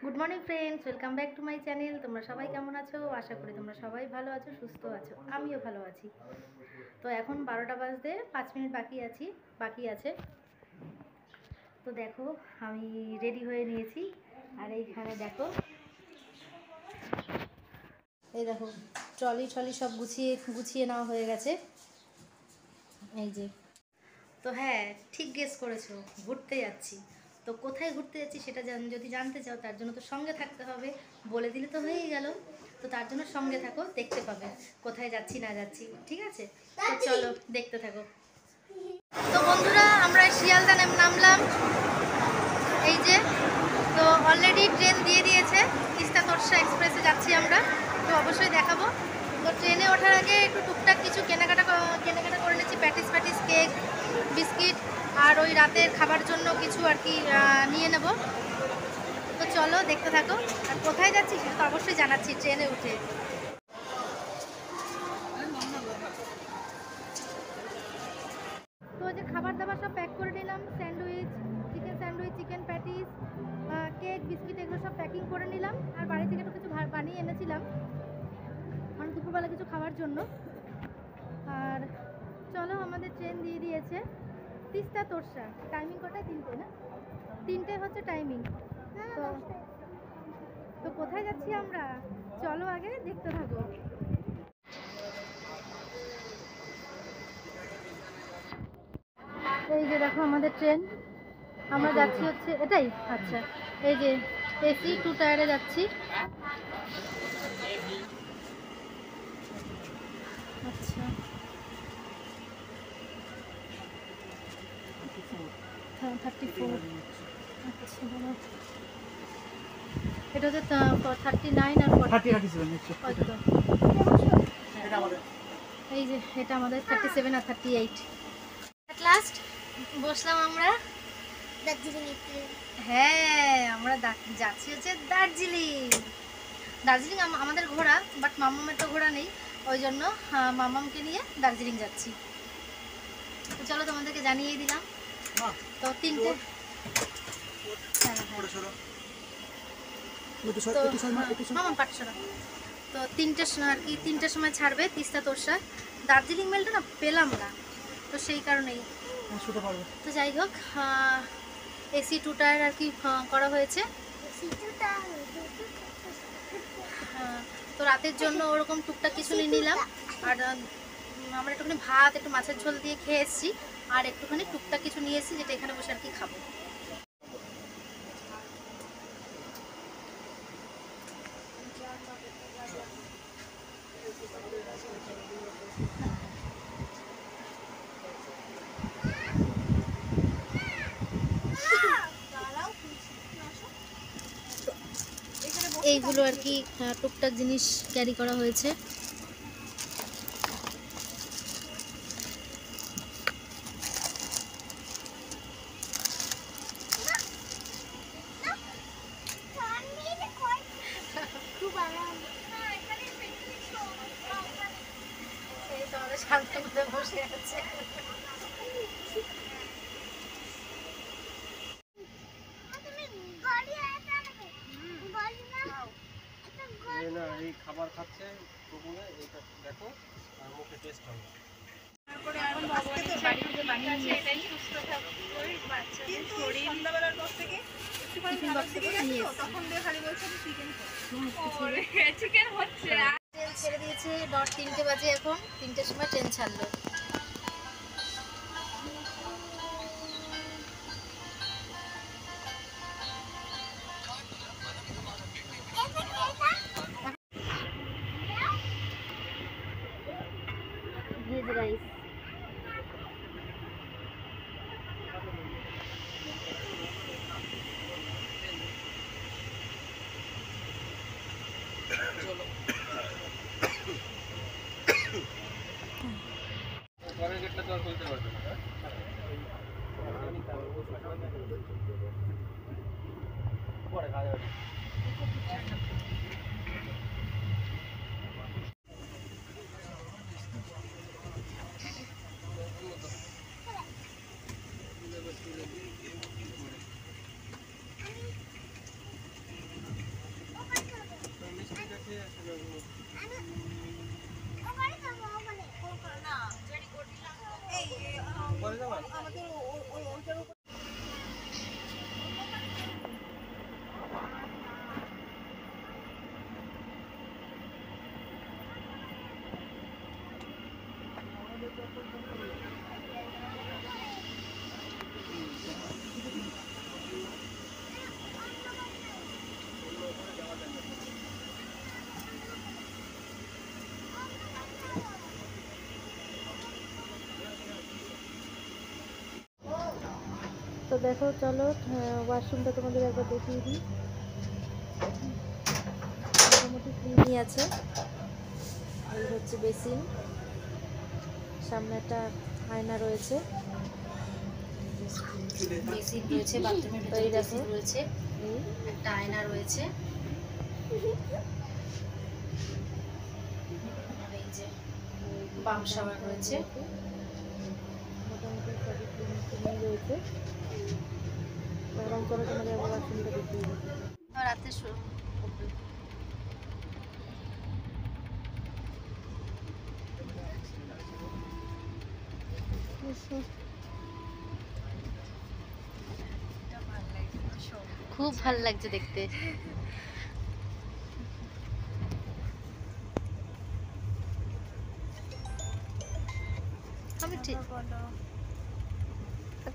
Good morning friends, welcome back to my channel. তোমরা সবাই কেমন আছো? আশা করি তোমরা সবাই ভালো আছো, সুস্থ আছো। আমিও ভালো আছি। তো এখন 12টা বাজতে 5 মিনিট বাকি আছে। তো দেখো আমি রেডি হয়ে নিয়েছি। আর এইখানে দেখো, এই দেখো ট্রলি সব গুছিয়ে নেওয়া হয়ে গেছে। এই যে, তো হ্যাঁ, ঠিক গেস করেছো, ঘুরতে যাচ্ছি। তো কোথায় ঘুরতে যাচ্ছি সেটা যদি জানতে চাও, তার জন্য তো সঙ্গে থাকতে হবে। বলে দিলে তো হয়েই গেল। তো তার জন্য সঙ্গে থাকো, দেখতে পাবে কোথায় যাচ্ছি না যাচ্ছি। ঠিক আছে, তো চলো দেখতে থাকো। তো বন্ধুরা, আমরা শিয়ালদা নামলাম। এই যে, তো অলরেডি ট্রেন দিয়ে দিয়েছে। তিস্তা তোরসা এক্সপ্রেসে যাচ্ছি আমরা। তো অবশ্যই দেখাবো। তো ট্রেনে ওঠার আগে একটু টুকটাক কিছু কেনাকাটা করে নিচ্ছি। প্যাটিস কেক, বিস্কিট আর ওই রাতের খাবার জন্য কিছু আর কি নিয়ে নেব। তো চলো দেখতে থাকো। আর কোথায় যাচ্ছি সেটা তো অবশ্যই জানাচ্ছি ট্রেনে উঠে। তো যে খাবার দাবার সব প্যাক করে নিলাম। Chicken sandwich, chicken patties, cake, biscuit এগুলো সব প্যাকিং করে নিলাম। আর বাড়ি থেকে একটু কিছু বানিয়ে এনেছিলাম মানে দুপুরবেলা কিছু খাওয়ার জন্য। আর চলো, আমাদের ট্রেন দিয়ে দিয়েছে তিস্তা তোরসা। টাইমিং কটায়? 3টে না? 3টে হচ্ছে টাইমিং। তো তো কোথায় যাচ্ছি আমরা, চলো আগে দেখতে থাকো। এই যে দেখো আমাদের ট্রেন। আমরা যাচ্ছি হচ্ছে এটাই। আচ্ছা, এই যে এসি 2 টায়ারে যাচ্ছি। আচ্ছা, 34। আচ্ছা বাবা, এটা হচ্ছে 39 আর 40। এই যে এটা আমাদের 37 আর 38। এট লাস্ট বসলাম আমরা দার্জিলিং। হ্যাঁ, আমরা যাচ্ছি হচ্ছে দার্জিলিং। আমাদের ঘোরা, বাট মামামের তো ঘোরা নেই। ওই জন্য মামামকে নিয়ে দার্জিলিং যাচ্ছি। তো চলো তোমাদেরকে জানিয়ে দিলাম। তো 3টে, মামাম পাঠশালা। তো 3টে আর কি 3টের সময় ছাড়বে তিস্তা তোরসা। দার্জিলিং মেলটা না পেলাম না, তো সেই কারণেই। তো যাই হোক, এসি 2 টায়ার আর কি করা হয়েছে। তো রাতের জন্য ওরকম টুকটাক কিছু নিয়ে নিলাম। আর আমরা একটুখানি ভাত, একটু মাছের ঝোল দিয়ে খেয়ে এসেছি। আর একটুখানি টুকটাক কিছু নিয়ে এসেছি, যেটা এখানে বসে আর কি খাবো। এইগুলো আর কি টুকটাক জিনিস ক্যারি করা হয়েছে। বসে আছে। এই খাবার খাচ্ছে প্রথমে, এইটা দেখো আর মুখে টেস্ট হবে। তারপরে এখন বাড়ি থেকে বানিয়ে নিয়ে এটাই সুস্থ থাকবে। ওই বাচ্চাদের শরীর সন্ধ্যাবেলার পর থেকে একটুখানি তখন দিয়ে খালি বলছে চিকেন হচ্ছে। ট্রেন ছেড়ে দিয়েছে, 3টে বাজে এখন। 3টের সময় ট্রেন ছাড়লো। Veg rice. পরের গেটটা তো আর খুলতে পারবে না। পরে খাওয়া যাবে। দেখো চলো ওয়াশরুমটা তোমাদের একবার দেখিয়ে দিই। মোটামুটি ক্লিনই আছে। এই হচ্ছে বেসিন, সামনে একটা আয়না রয়েছে, বেসিন রয়েছে, বাথরুমের ভিতরে বেসিন রয়েছে, একটা আয়না রয়েছে, আর এই যে বাম শাওয়ার রয়েছে। মোটামুটি সবই ক্লিন রয়েছে। এবং চলো তোমাদের আবার ওয়াশরুমটা দেখিয়ে দিই। রাতে খুব ভালো লাগছে দেখতে। আমি ঠিক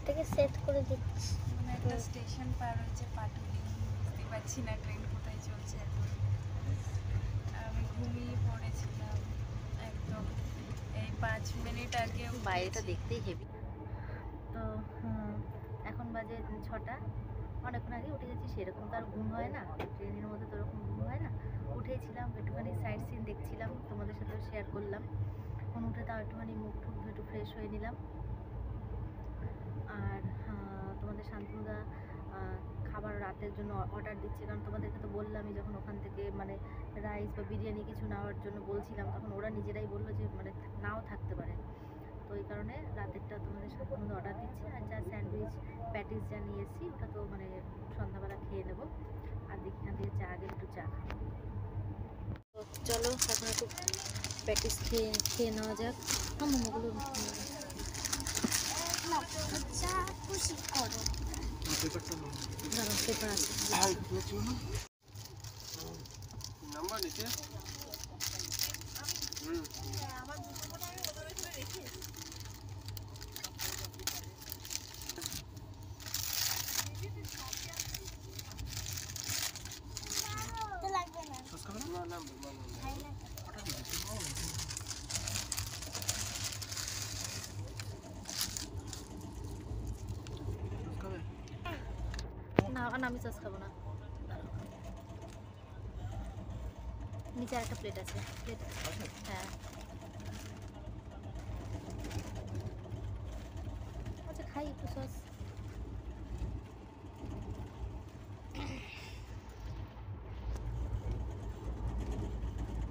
থেকে সেট করে দিচ্ছি। মানে একটা স্টেশন পার হচ্ছে পাটুলি, বুঝতে পারছি না ট্রেন কোথায় চলছে এখন। আমি ঘুমিয়ে পড়েছিলাম একদম এই 5 মিনিট আগে। বাইরেটা দেখতেই হেভি। তো এখন বাজে 6টা, অনেকক্ষণ আগে উঠে গেছি, সেরকম তো আর ঘুম হয় না, ট্রেনের মধ্যে তো ওরকম ঘুম হয় না। উঠেছিলাম, একটুখানি সাইড সিন দেখছিলাম, তোমাদের সাথেও শেয়ার করলাম। এখন উঠে তাও একটুখানি মুখ টুক ধুয়ে একটু ফ্রেশ হয়ে নিলাম। আর তোমাদের শান্তনুদা খাবার রাতের জন্য অর্ডার দিচ্ছে, কারণ তোমাদেরকে তো বললামই যখন ওখান থেকে মানে রাইস বা বিরিয়ানি কিছু নেওয়ার জন্য বলছিলাম, তখন ওরা নিজেরাই বললো যে মানে নাও থাকতে পারে। তো এই কারণে রাতেরটা তোমাদের শান্তনুদা অর্ডার দিচ্ছে। আর যা স্যান্ডউইচ প্যাটিস যা নিয়ে এসেছি ওটা তো মানে সন্ধ্যাবেলা খেয়ে নেবো। আর দেখি এখান থেকে চা, আগে একটু চা খাবো। তো চলো এখন একটু প্যাটিস খেয়ে নেওয়া যাক। মোমোগুলো পেপার আছে। নাম্বার নিচে না, আমি সস খাবো না। নিচে একটা প্লেট আছে, প্লেট হ্যাঁ। আচ্ছা খাই একটু সস।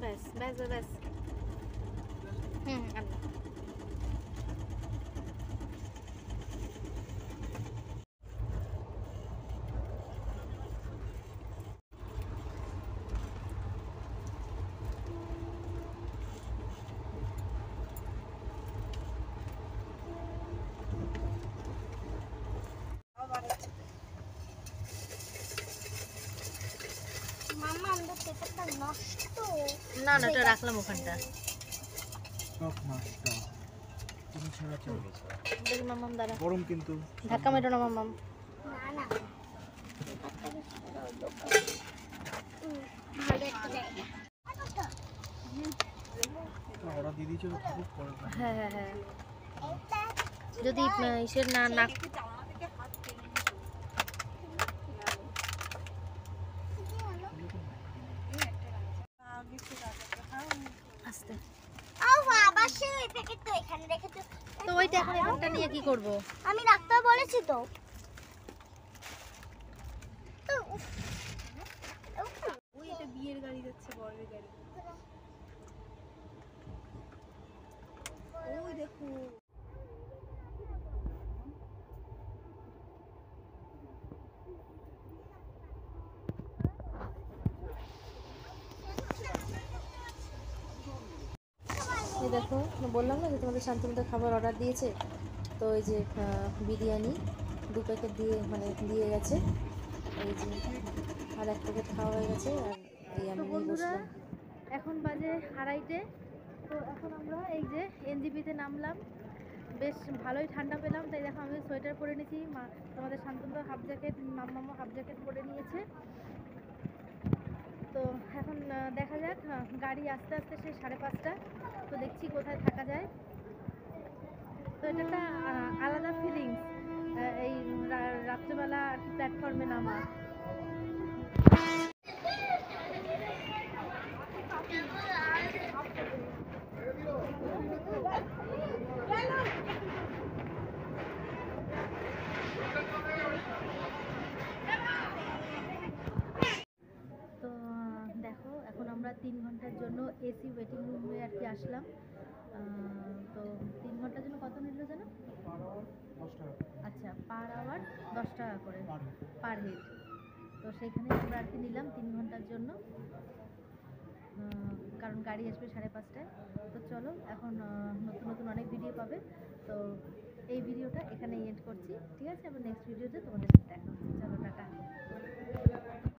ব্যাস ব্যাস ব্যাস। আর না। না না, এটা রাখলাম ওখানটা। দেখি মাম্মাম দাঁড়া, গরম কিন্তু ধাক্কা মেটো না মাম্মাম। ওরা দিয়ে দিয়েছে তো খুব পরে। হ্যাঁ হ্যাঁ হ্যাঁ, যদি ইসের না আস্তে। তো ওইটা এখন এখানটা নিয়ে কি করব? আমি ডাক্তার বলেছি তো। ওই এটা বিয়ের গাড়ি যাচ্ছে, বরের গাড়ি। ওই দেখো এই দেখো, বললাম না যে তোমাদের শান্তনুদা খাবার অর্ডার দিয়েছে। তো এই যে বিরিয়ানি 2 প্যাকেট দিয়ে গেছে। এই যে আর 1 প্যাকেট খাওয়া হয়ে গেছে। আর এই আমি নিয়ে বসলাম। এখন বাজে 2:30। তো এখন আমরা এই যে এনজিপিতে নামলাম, বেশ ভালোই ঠান্ডা পেলাম, তাই দেখো আমি সোয়েটার পরে নিয়েছি। তোমাদের শান্তনুদা হাফ জ্যাকেট, মাম্মামও হাফ জ্যাকেট পরে নিয়েছে। তো এখন দেখা যাক, গাড়ি আস্তে আস্তে সেই 5:30। তো দেখছি কোথায় থাকা যায়। তো এটা একটা আলাদা ফিলিংস, এই রাত্রেবেলা আর কি প্ল্যাটফর্মে নামা। তো দেখো এখন আমরা 3 ঘন্টার জন্য এসি ওয়েটিং রুমে আর কি আসলাম। তো 3 ঘন্টার জন্য কত নিল জানো? 10 টাকা আচ্ছা, পার আওয়ার 10 টাকা করে পার হেড। Per head. তো সেখানে আমরা আর কি নিলাম 3 ঘন্টার জন্য, কারণ গাড়ি আসবে 5:30টায়। তো চলো এখন নতুন নতুন অনেক ভিডিও পাবে। তো এই ভিডিওটা এখানে এন্ড করছি, ঠিক আছে? আবার নেক্সট ভিডিওতে তোমাদের সাথে দেখা হচ্ছে। চলো টাটা।